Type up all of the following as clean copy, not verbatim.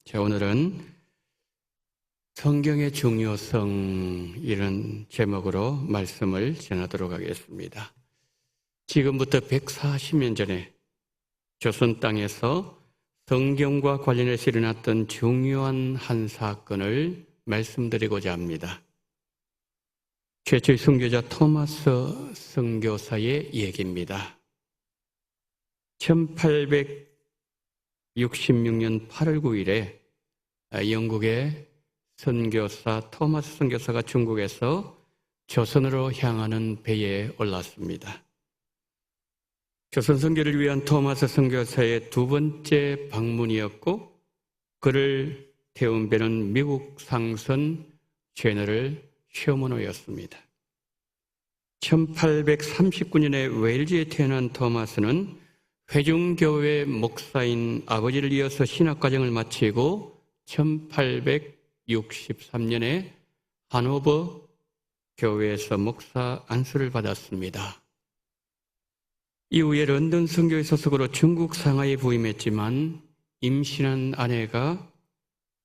자, 오늘은 성경의 중요성 이런 제목으로 말씀을 전하도록 하겠습니다. 지금부터 140년 전에 조선 땅에서 성경과 관련해서 일어났던 중요한 한 사건을 말씀드리고자 합니다. 최초의 선교자 토마스 선교사의 얘기입니다. 1866년 8월 9일에 영국의 선교사 토마스 선교사가 중국에서 조선으로 향하는 배에 올랐습니다. 조선 선교를 위한 토마스 선교사의 두 번째 방문이었고, 그를 태운 배는 미국 상선 제너럴 셔먼호였습니다. 1839년에 웨일즈에 태어난 토마스는 회중교회 목사인 아버지를 이어서 신학과정을 마치고 1863년에 하노버 교회에서 목사 안수를 받았습니다. 이후에 런던 선교회 소속으로 중국 상하이에 부임했지만 임신한 아내가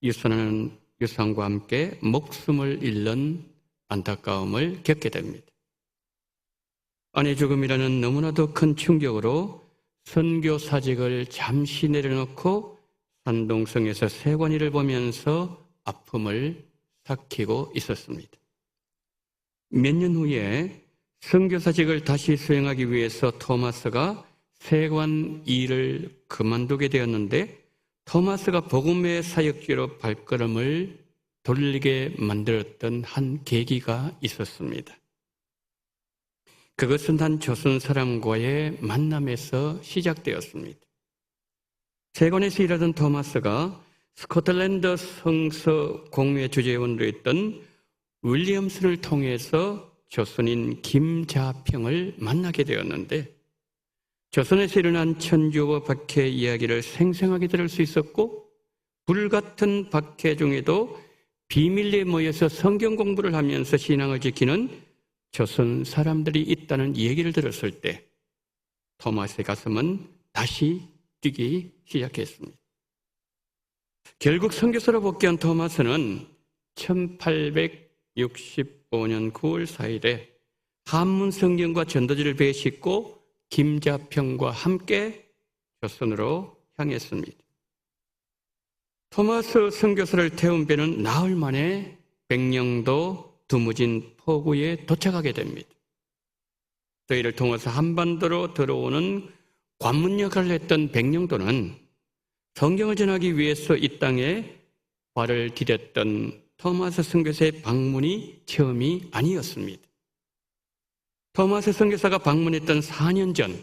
유산과 함께 목숨을 잃는 안타까움을 겪게 됩니다. 아내 죽음이라는 너무나도 큰 충격으로 선교사직을 잠시 내려놓고 산동성에서 세관이를 보면서 아픔을 삭히고 있었습니다. 몇 년 후에 선교사직을 다시 수행하기 위해서 토마스가 세관 일을 그만두게 되었는데, 토마스가 복음의 사역지로 발걸음을 돌리게 만들었던 한 계기가 있었습니다. 그것은 한 조선 사람과의 만남에서 시작되었습니다. 세관에서 일하던 토마스가 스코틀랜드 성서 공회 주재원으로 있던 윌리엄슨을 통해서 조선인 김자평을 만나게 되었는데, 조선에서 일어난 천주와 박해 이야기를 생생하게 들을 수 있었고, 불같은 박해 중에도 비밀리에 모여서 성경 공부를 하면서 신앙을 지키는 조선 사람들이 있다는 얘기를 들었을 때 토마스의 가슴은 다시 뛰기 시작했습니다. 결국 선교사로 복귀한 토마스는 1865년 9월 4일에 한문 성경과 전도지를 배에 싣고 김자평과 함께 조선으로 향했습니다. 토마스 선교사를 태운 배는 나흘 만에 백령도 두무진 포구에 도착하게 됩니다. 저희를 통해서 한반도로 들어오는 관문 역할을 했던 백령도는 성경을 전하기 위해서 이 땅에 발을 디뎠던 토마스 선교사의 방문이 처음이 아니었습니다. 토마스 선교사가 방문했던 4년 전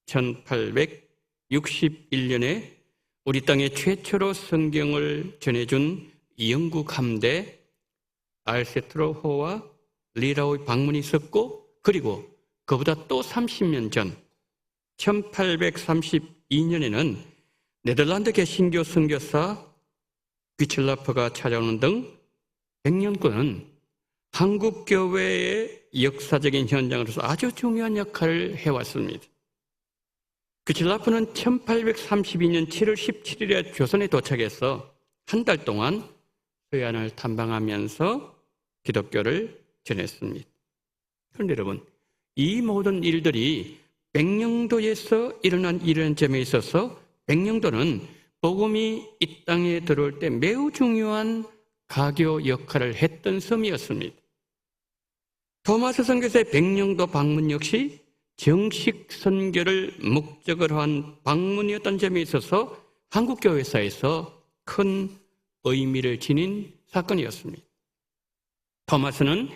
1861년에 우리 땅에 최초로 성경을 전해준 영국 함대 알세트로호와 리라오의 방문이 있었고, 그리고 그보다 또 30년 전 1832년에는 네덜란드 개신교 선교사 귀첼라프가 찾아오는 등 백년권은 한국교회의 역사적인 현장으로서 아주 중요한 역할을 해왔습니다. 귀첼라프는 1832년 7월 17일에 조선에 도착해서 한 달 동안 서해안을 탐방하면서 기독교를 전했습니다. 그런데 여러분, 이 모든 일들이 백령도에서 일어난 이런 점에 있어서 백령도는 복음이 이 땅에 들어올 때 매우 중요한 가교 역할을 했던 섬이었습니다. 토마스 선교사의 백령도 방문 역시 정식 선교를 목적으로 한 방문이었던 점에 있어서 한국교회사에서 큰 의미를 지닌 사건이었습니다. 토마스는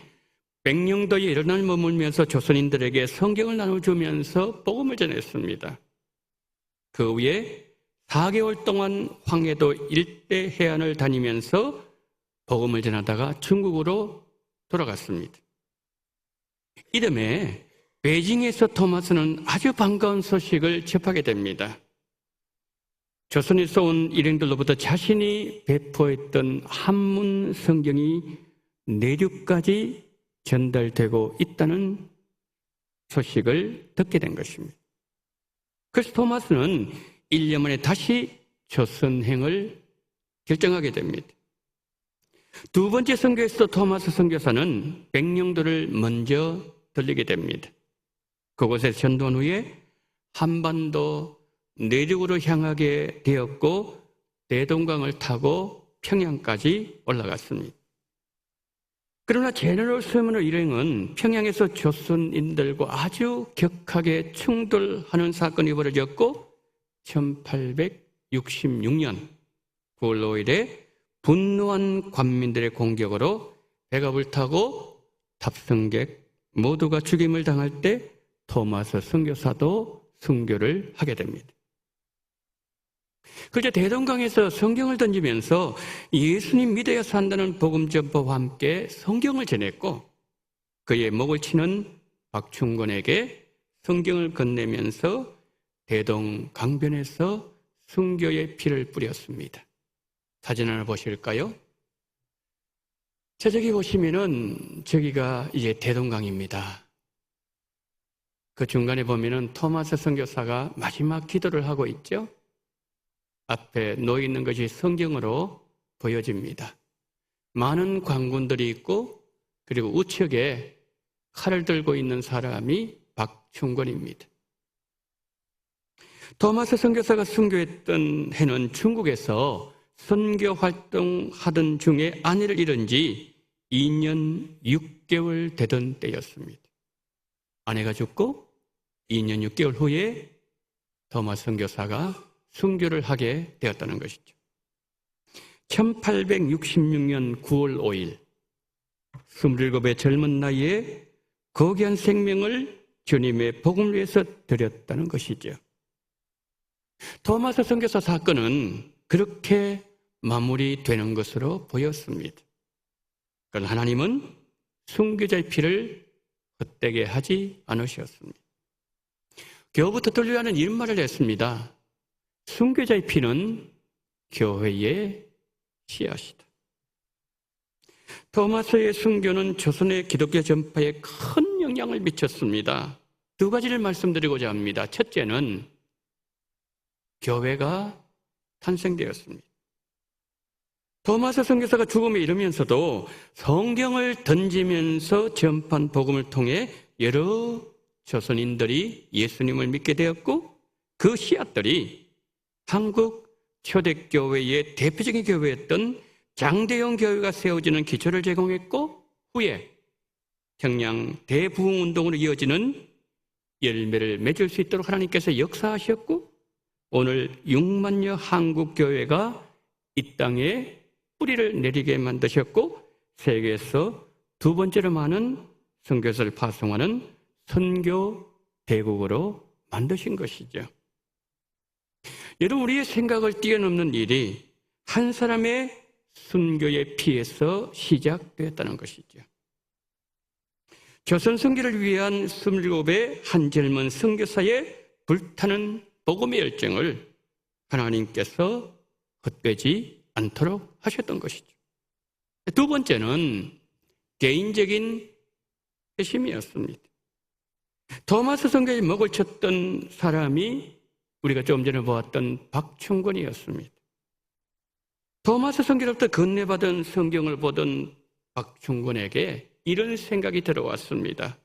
백령도에 여러 날 머물면서 조선인들에게 성경을 나눠주면서 복음을 전했습니다. 그 후에 4개월 동안 황해도 일대 해안을 다니면서 복음을 전하다가 중국으로 돌아갔습니다. 이듬해 베이징에서 토마스는 아주 반가운 소식을 접하게 됩니다. 조선에서 온 일행들로부터 자신이 배포했던 한문 성경이 내륙까지 전달되고 있다는 소식을 듣게 된 것입니다. 그래서 토마스는 1년 만에 다시 조선행을 결정하게 됩니다. 두 번째 선교에서 토마스 선교사는 백령도를 먼저 들리게 됩니다. 그곳에 전도한 후에 한반도 내륙으로 향하게 되었고 대동강을 타고 평양까지 올라갔습니다. 그러나 제너럴 서머너 일행은 평양에서 조선인들과 아주 격하게 충돌하는 사건이 벌어졌고 1866년 9월 5일에 분노한 관민들의 공격으로 배가 불타고 탑승객 모두가 죽임을 당할 때 토마스 선교사도 순교를 하게 됩니다. 그저 대동강에서 성경을 던지면서 예수님 믿어야 산다는 복음 전파와 함께 성경을 전했고 그의 목을 치는 박충권에게 성경을 건네면서 대동강변에서 순교의 피를 뿌렸습니다. 사진 하나 보실까요? 저기 보시면은 저기가 이제 대동강입니다. 그 중간에 보면은 토마스 선교사가 마지막 기도를 하고 있죠. 앞에 놓여 있는 것이 성경으로 보여집니다. 많은 관군들이 있고 그리고 우측에 칼을 들고 있는 사람이 박충권입니다. 토마스 선교사가 순교했던 해는 중국에서 선교 활동하던 중에 아내를 잃은 지 2년 6개월 되던 때였습니다. 아내가 죽고 2년 6개월 후에 토마스 선교사가 순교를 하게 되었다는 것이죠. 1866년 9월 5일 27의 젊은 나이에 거대한 생명을 주님의 복음을 위해서 드렸다는 것이죠. 토마스 선교사 사건은 그렇게 마무리되는 것으로 보였습니다. 그러나 하나님은 순교자의 피를 헛되게 하지 않으셨습니다. 겨우부터 들려하는 이런 말을 했습니다. 순교자의 피는 교회의 씨앗이다. 토마스의 순교는 조선의 기독교 전파에 큰 영향을 미쳤습니다. 두 가지를 말씀드리고자 합니다. 첫째는 교회가 탄생되었습니다. 토마스 선교사가 죽음에 이르면서도 성경을 던지면서 전파한 복음을 통해 여러 조선인들이 예수님을 믿게 되었고 그 씨앗들이 한국 초대교회의 대표적인 교회였던 장대영 교회가 세워지는 기초를 제공했고 후에 평양 대부흥운동으로 이어지는 열매를 맺을 수 있도록 하나님께서 역사하셨고 오늘 6만여 한국교회가 이 땅에 뿌리를 내리게 만드셨고 세계에서 두 번째로 많은 선교사를 파송하는 선교 대국으로 만드신 것이죠. 여러분, 우리의 생각을 뛰어넘는 일이 한 사람의 순교의 피에서 시작되었다는 것이죠. 조선 선교를 위한 27의 한 젊은 선교사의 불타는 복음의 열정을 하나님께서 헛되지 않도록 하셨던 것이죠. 두 번째는 개인적인 회심이었습니다. 토마스 선교에 목을 쳤던 사람이 우리가 좀 전에 보았던 박충권이었습니다. 토마스 선교로부터 건네받은 성경을 보던 박충권에게 이런 생각이 들어왔습니다.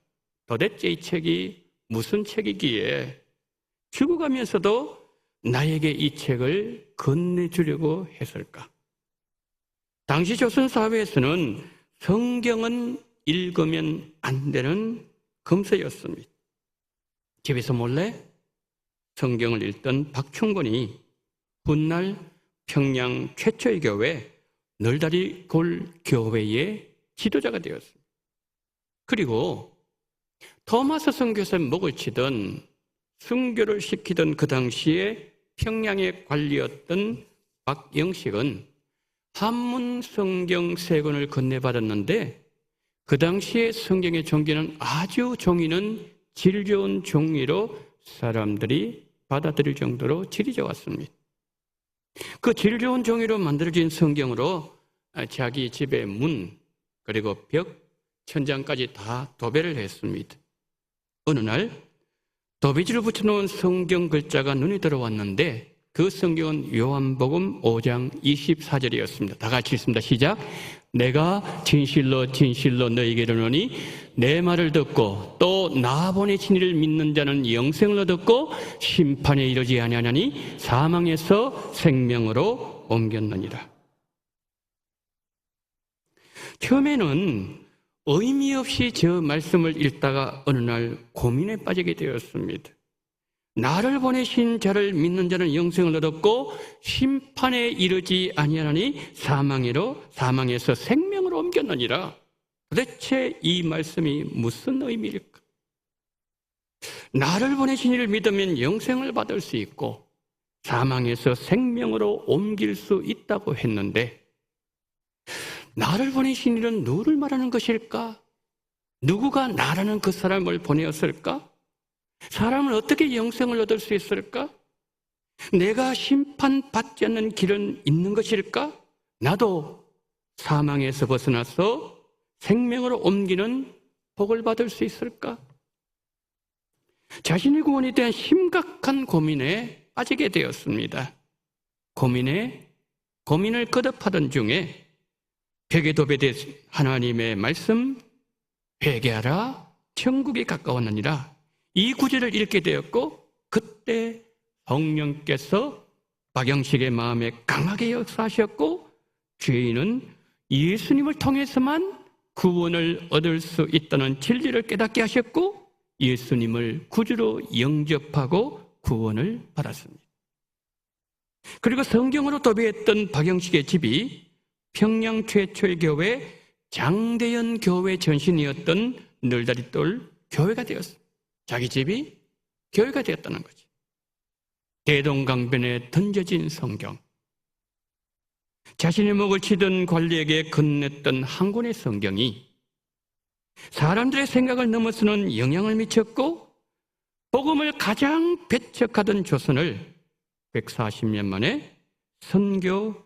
도대체 이 책이 무슨 책이기에 죽어가면서도 나에게 이 책을 건네주려고 했을까? 당시 조선 사회에서는 성경은 읽으면 안 되는 금서였습니다. 집에서 몰래 성경을 읽던 박충권이 훗날 평양 최초의 교회 널다리 골 교회의 지도자가 되었습니다. 그리고 토마스 선교사의 목을 치던 순교를 시키던 그 당시에 평양의 관리였던 박영식은 한문 성경 3권을 건네받았는데 그 당시에 성경의 종기는 아주 종이는 질 좋은 종이로 사람들이 받아들일 정도로 질이 좋았습니다. 그 질 좋은 종이로 만들어진 성경으로 자기 집의 문 그리고 벽, 천장까지 다 도배를 했습니다. 어느 날 도배지를 붙여놓은 성경 글자가 눈에 들어왔는데 그 성경은 요한복음 5장 24절이었습니다. 다 같이 읽습니다. 시작. 내가 진실로 진실로 너희에게 이르노니 내 말을 듣고 또 나 보내신 이를 믿는 자는 영생을 얻었고 심판에 이르지 아니하나니 사망에서 생명으로 옮겼느니라. 처음에는 의미 없이 저 말씀을 읽다가 어느 날 고민에 빠지게 되었습니다. 나를 보내신 자를 믿는 자는 영생을 얻었고 심판에 이르지 아니하나니 사망에서 생명으로 옮겼느니라. 도대체 이 말씀이 무슨 의미일까? 나를 보내신 이를 믿으면 영생을 받을 수 있고 사망에서 생명으로 옮길 수 있다고 했는데, 나를 보내신 이는 누구를 말하는 것일까? 누구가 나라는 그 사람을 보내었을까? 사람은 어떻게 영생을 얻을 수 있을까? 내가 심판받지 않는 길은 있는 것일까? 나도 사망에서 벗어나서 생명으로 옮기는 복을 받을 수 있을까? 자신의 구원에 대한 심각한 고민에 빠지게 되었습니다. 고민을 거듭하던 중에 벽에 도배된 하나님의 말씀, 회개하라, 천국이 가까웠느니라, 이 구절을 읽게 되었고, 그때 성령께서 박영식의 마음에 강하게 역사하셨고, 죄인은 예수님을 통해서만 구원을 얻을 수 있다는 진리를 깨닫게 하셨고, 예수님을 구주로 영접하고 구원을 받았습니다. 그리고 성경으로 도배했던 박영식의 집이 평양 최초의 교회 장대현 교회 전신이었던 널다리돌 교회가 되었습니다. 자기 집이 교회가 되었다는 거지. 대동강변에 던져진 성경, 자신의 목을 치던 관리에게 건넸던 한 권의 성경이 사람들의 생각을 넘어서는 영향을 미쳤고, 복음을 가장 배척하던 조선을 140년 만에 선교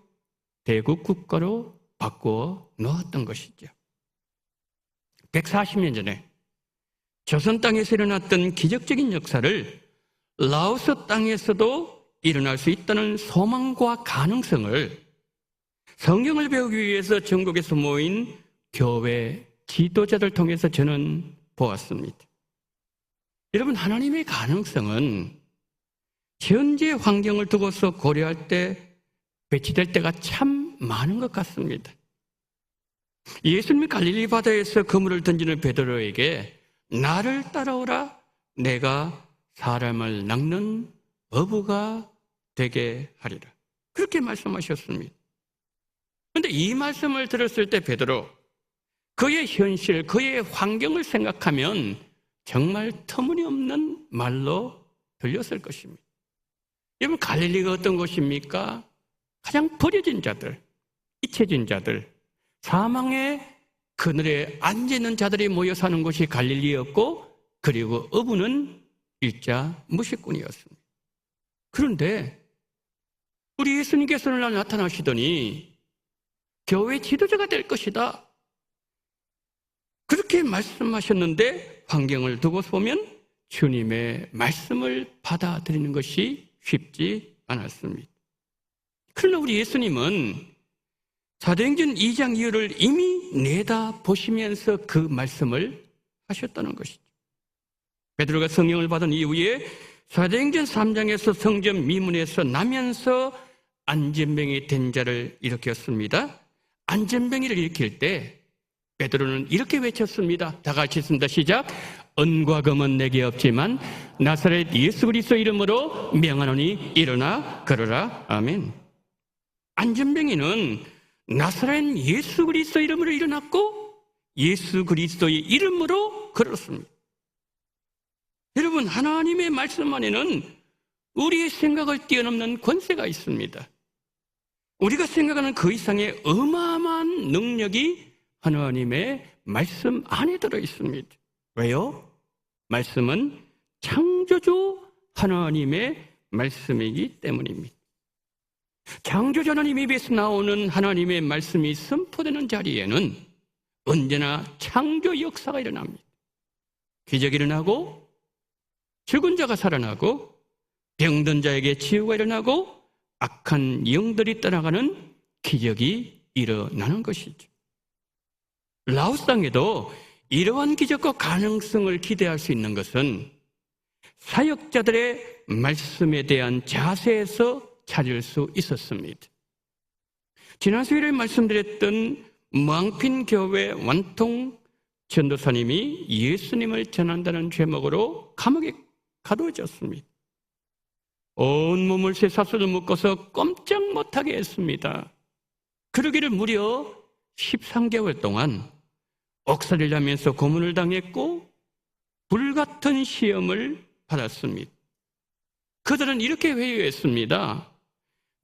대국 국가로 바꾸어 놓았던 것이죠. 140년 전에 조선 땅에서 일어났던 기적적인 역사를 라오스 땅에서도 일어날 수 있다는 소망과 가능성을 성경을 배우기 위해서 전국에서 모인 교회 지도자들 통해서 저는 보았습니다. 여러분, 하나님의 가능성은 현재 환경을 두고서 고려할 때 배치될 때가 참 많은 것 같습니다. 예수님이 갈릴리 바다에서 그물을 던지는 베드로에게 나를 따라오라, 내가 사람을 낚는 어부가 되게 하리라, 그렇게 말씀하셨습니다. 그런데 이 말씀을 들었을 때 베드로, 그의 현실, 그의 환경을 생각하면 정말 터무니없는 말로 들렸을 것입니다. 여러분, 갈릴리가 어떤 곳입니까? 가장 버려진 자들, 잊혀진 자들, 사망의 그늘에 앉아있는 자들이 모여 사는 곳이 갈릴리였고, 그리고 어부는 일자 무식꾼이었습니다. 그런데 우리 예수님께서는 나타나시더니 교회 지도자가 될 것이다, 그렇게 말씀하셨는데, 환경을 두고 보면 주님의 말씀을 받아들이는 것이 쉽지 않았습니다. 그러나 우리 예수님은 사도행전 2장 이후를 이미 내다보시면서 그 말씀을 하셨다는 것이죠. 베드로가 성령을 받은 이후에 사도행전 3장에서 성전 미문에서 나면서 안전병이 된 자를 일으켰습니다. 안전병이를 일으킬 때 베드로는 이렇게 외쳤습니다. 다 같이 읽습니다. 시작. 은과 금은 내게 없지만 나사렛 예수 그리스도 이름으로 명하노니 일어나 걸어라. 아멘. 안전병이는 나사렛 예수 그리스도 이름으로 일어났고 예수 그리스도의 이름으로 걸었습니다. 여러분, 하나님의 말씀 안에는 우리의 생각을 뛰어넘는 권세가 있습니다. 우리가 생각하는 그 이상의 어마어마한 능력이 하나님의 말씀 안에 들어 있습니다. 왜요? 말씀은 창조주 하나님의 말씀이기 때문입니다. 창조주 하나님 입에서 나오는 하나님의 말씀이 선포되는 자리에는 언제나 창조 역사가 일어납니다. 기적이 일어나고, 죽은 자가 살아나고, 병든 자에게 치유가 일어나고, 악한 영들이 떠나가는 기적이 일어나는 것이죠. 라오스 땅에도 이러한 기적과 가능성을 기대할 수 있는 것은 사역자들의 말씀에 대한 자세에서 찾을 수 있었습니다. 지난 수요일에 말씀드렸던 무앙핀교회 완통 전도사님이 예수님을 전한다는 제목으로 감옥에 가두어졌습니다. 온몸을 쇠사슬로 묶어서 꼼짝 못하게 했습니다. 그러기를 무려 13개월 동안 옥살이를 하면서 고문을 당했고 불같은 시험을 받았습니다. 그들은 이렇게 회유했습니다.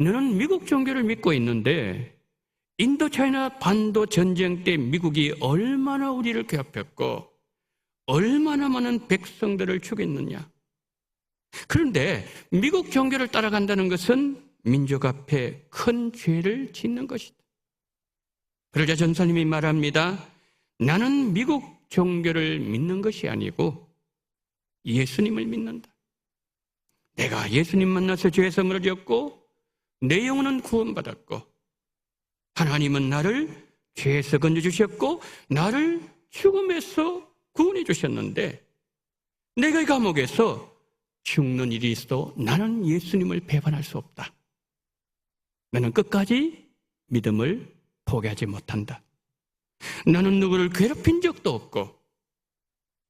너는 미국 종교를 믿고 있는데 인도차이나 반도 전쟁 때 미국이 얼마나 우리를 괴롭혔고 얼마나 많은 백성들을 죽였느냐. 그런데 미국 종교를 따라간다는 것은 민족 앞에 큰 죄를 짓는 것이다. 그러자 전사님이 말합니다. 나는 미국 종교를 믿는 것이 아니고 예수님을 믿는다. 내가 예수님 만나서 죄에서 무너졌고 내 영혼은 구원받았고 하나님은 나를 죄에서 건져주셨고 나를 죽음에서 구원해 주셨는데 내가 이 감옥에서 죽는 일이 있어도 나는 예수님을 배반할 수 없다. 나는 끝까지 믿음을 포기하지 못한다. 나는 누구를 괴롭힌 적도 없고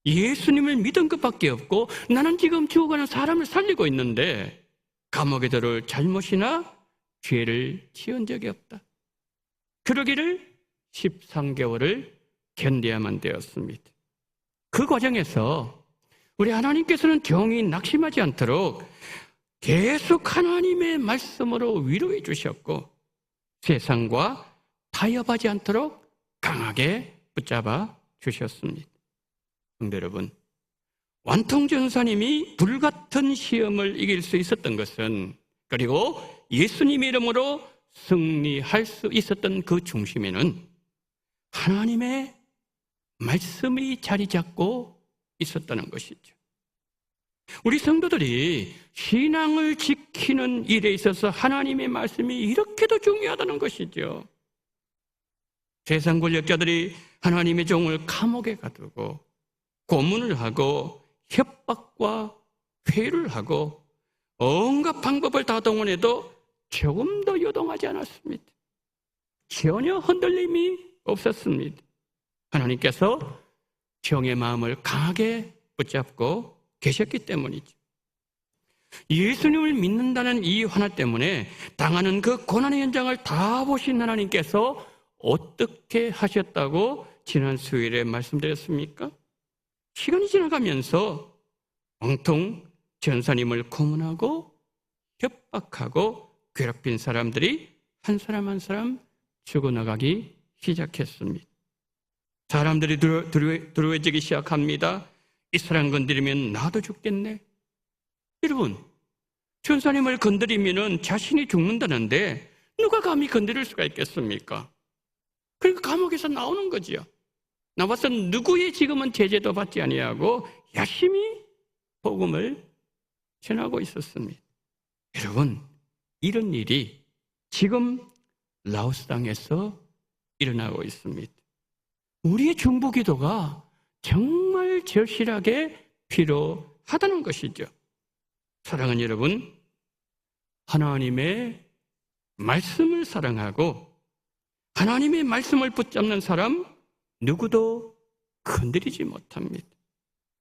예수님을 믿은 것밖에 없고 나는 지금 죽어가는 사람을 살리고 있는데 감옥에 들어올 잘못이나 죄를 지은 적이 없다. 그러기를 13개월을 견뎌야만 되었습니다. 그 과정에서 우리 하나님께서는 종이 낙심하지 않도록 계속 하나님의 말씀으로 위로해 주셨고 세상과 타협하지 않도록 강하게 붙잡아 주셨습니다. 성도 여러분, 완통 전사님이 불같은 시험을 이길 수 있었던 것은 그리고 예수님의 이름으로 승리할 수 있었던 그 중심에는 하나님의 말씀이 자리 잡고 있었다는 것이죠. 우리 성도들이 신앙을 지키는 일에 있어서 하나님의 말씀이 이렇게도 중요하다는 것이죠. 세상 권력자들이 하나님의 종을 감옥에 가두고 고문을 하고 협박과 회유를 하고 온갖 방법을 다 동원해도 조금도 요동하지 않았습니다. 전혀 흔들림이 없었습니다. 하나님께서 종의 마음을 강하게 붙잡고 계셨기 때문이죠. 예수님을 믿는다는 이 하나 때문에 당하는 그 고난의 현장을 다 보신 하나님께서 어떻게 하셨다고 지난 수요일에 말씀드렸습니까? 시간이 지나가면서 온통 전사님을 고문하고 협박하고 괴롭힌 사람들이 한 사람 한 사람 죽어나가기 시작했습니다. 사람들이 두려워지기 시작합니다. 이 사람 건드리면 나도 죽겠네. 여러분, 전사님을 건드리면 자신이 죽는다는데 누가 감히 건드릴 수가 있겠습니까? 그러니까 감옥에서 나오는 거지요. 나와서 누구의 지금은 제재도 받지 아니하고 열심히 복음을 전하고 있었습니다. 여러분, 이런 일이 지금 라오스 땅에서 일어나고 있습니다. 우리의 중보기도가 정말 절실하게 필요하다는 것이죠. 사랑하는 여러분, 하나님의 말씀을 사랑하고 하나님의 말씀을 붙잡는 사람 누구도 건드리지 못합니다.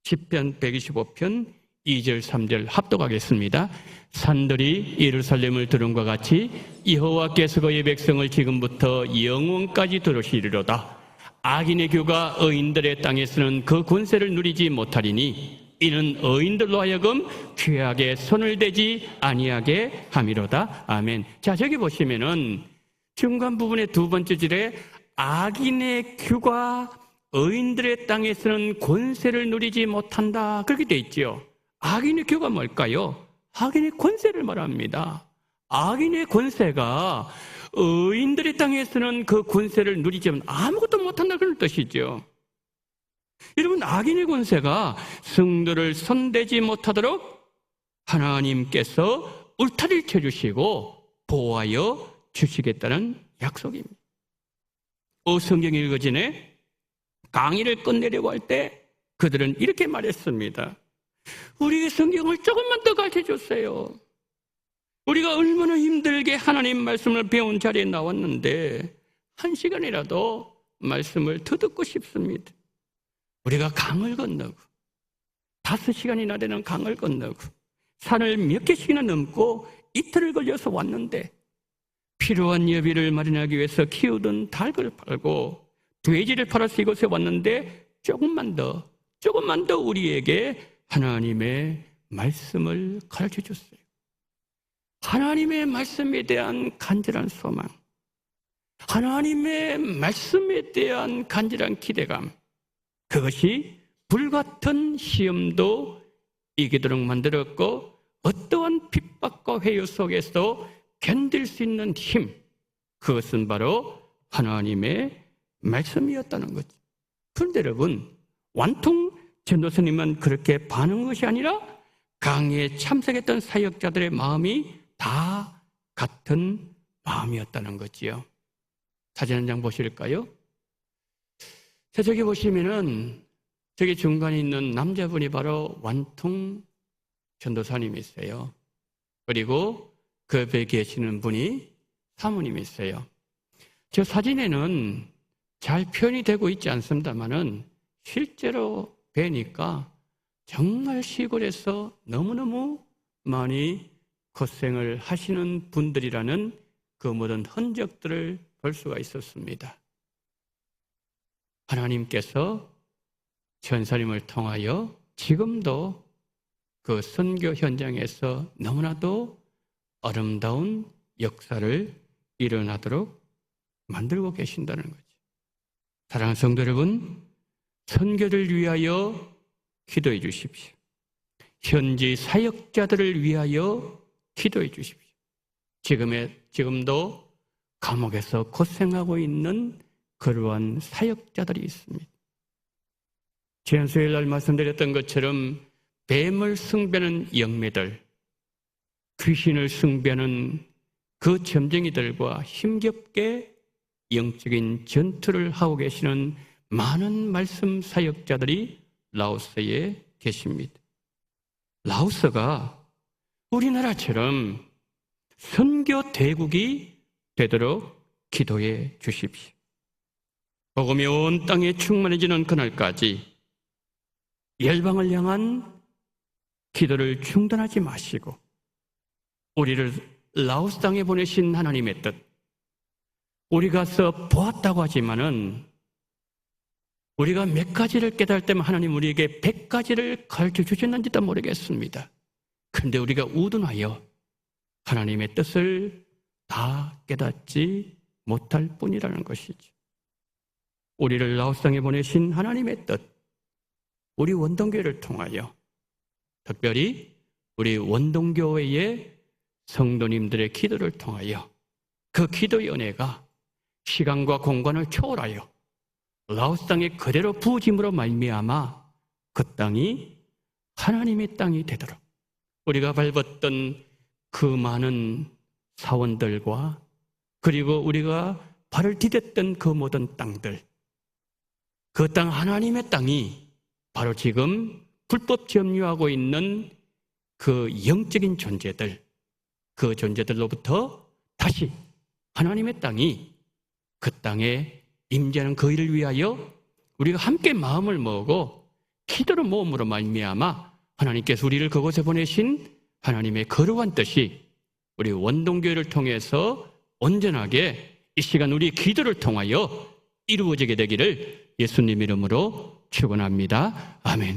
시편 125편 2절 3절 합독하겠습니다. 산들이 예루살렘을 들음과 같이 여호와께서 그의 백성을 지금부터 영원까지 들으시리로다. 악인의 규가 의인들의 땅에서는 그 권세를 누리지 못하리니 이는 의인들로 하여금 죄악에 손을 대지 아니하게 함이로다. 아멘. 자, 저기 보시면은 중간 부분의 두 번째 줄에 악인의 규가 의인들의 땅에서는 권세를 누리지 못한다. 그렇게 돼 있죠. 악인의 규가 뭘까요? 악인의 권세를 말합니다. 악인의 권세가 의인들의 땅에서는 그 권세를 누리지 아무것도 못한다 그런 뜻이죠. 여러분, 악인의 권세가 성도를 손대지 못하도록 하나님께서 울타리를 쳐주시고 보호하여 주시겠다는 약속입니다. 성경 읽어지네 강의를 끝내려고 할 때 그들은 이렇게 말했습니다. 우리의 성경을 조금만 더 가르쳐 주세요. 우리가 얼마나 힘들게 하나님 말씀을 배운 자리에 나왔는데 1시간이라도 말씀을 더 듣고 싶습니다. 우리가 강을 건너고 5시간이나 되는 강을 건너고 산을 몇 개씩이나 넘고 이틀을 걸려서 왔는데 필요한 여비를 마련하기 위해서 키우던 닭을 팔고 돼지를 팔아서 이곳에 왔는데 조금만 더 우리에게 하나님의 말씀을 가르쳐 주세요. 하나님의 말씀에 대한 간절한 소망, 하나님의 말씀에 대한 간절한 기대감, 그것이 불같은 시험도 이기도록 만들었고 어떠한 핍박과 회유 속에서 견딜 수 있는 힘, 그것은 바로 하나님의 말씀이었다는 거죠. 그런데 여러분, 완통 전도사님은 그렇게 반응한 것이 아니라 강의에 참석했던 사역자들의 마음이 다 같은 마음이었다는 거지요. 사진 한 장 보실까요? 자, 저기 보시면은 저기 중간에 있는 남자분이 바로 완통 전도사님이세요. 그리고 그 옆에 계시는 분이 사모님이세요. 저 사진에는 잘 표현이 되고 있지 않습니다만은 실제로 뵈니까 정말 시골에서 너무너무 많이 고생을 하시는 분들이라는 그 모든 흔적들을 볼 수가 있었습니다. 하나님께서 전사님을 통하여 지금도 그 선교 현장에서 너무나도 아름다운 역사를 일어나도록 만들고 계신다는 거죠. 사랑하는 성도 여러분, 선교를 위하여 기도해 주십시오. 현지 사역자들을 위하여 기도해 주십시오. 지금도 감옥에서 고생하고 있는 그러한 사역자들이 있습니다. 지난 수요일 날 말씀드렸던 것처럼 뱀을 숭배하는 영매들, 귀신을 숭배하는 그 점쟁이들과 힘겹게 영적인 전투를 하고 계시는 많은 말씀 사역자들이 라오스에 계십니다. 라오스가 우리나라처럼 선교 대국이 되도록 기도해 주십시오. 복음이 온 땅에 충만해지는 그날까지 열방을 향한 기도를 중단하지 마시고 우리를 라오스 땅에 보내신 하나님의 뜻, 우리 가서 보았다고 하지만은 우리가 몇 가지를 깨달을 때면 하나님 우리에게 100가지를 가르쳐 주셨는지도 모르겠습니다. 그런데 우리가 우둔하여 하나님의 뜻을 다 깨닫지 못할 뿐이라는 것이죠. 우리를 라오스 땅에 보내신 하나님의 뜻, 우리 원동교회를 통하여 특별히 우리 원동교회의 성도님들의 기도를 통하여 그 기도의 은혜가 시간과 공간을 초월하여 라오스 땅에 그대로 부어짐으로 말미암아 그 땅이 하나님의 땅이 되도록 우리가 밟았던 그 많은 사원들과 그리고 우리가 발을 디뎠던 그 모든 땅들, 그 땅 하나님의 땅이 바로 지금 불법 점유하고 있는 그 영적인 존재들, 그 존재들로부터 다시 하나님의 땅이 그 땅에 임재하는 그 일을 위하여 우리가 함께 마음을 모으고 기도로 모음으로 말미암아 하나님께서 우리를 그곳에 보내신 하나님의 거룩한 뜻이 우리 원동교회를 통해서 온전하게 이 시간 우리 기도를 통하여 이루어지게 되기를 예수님 이름으로 축원합니다. 아멘.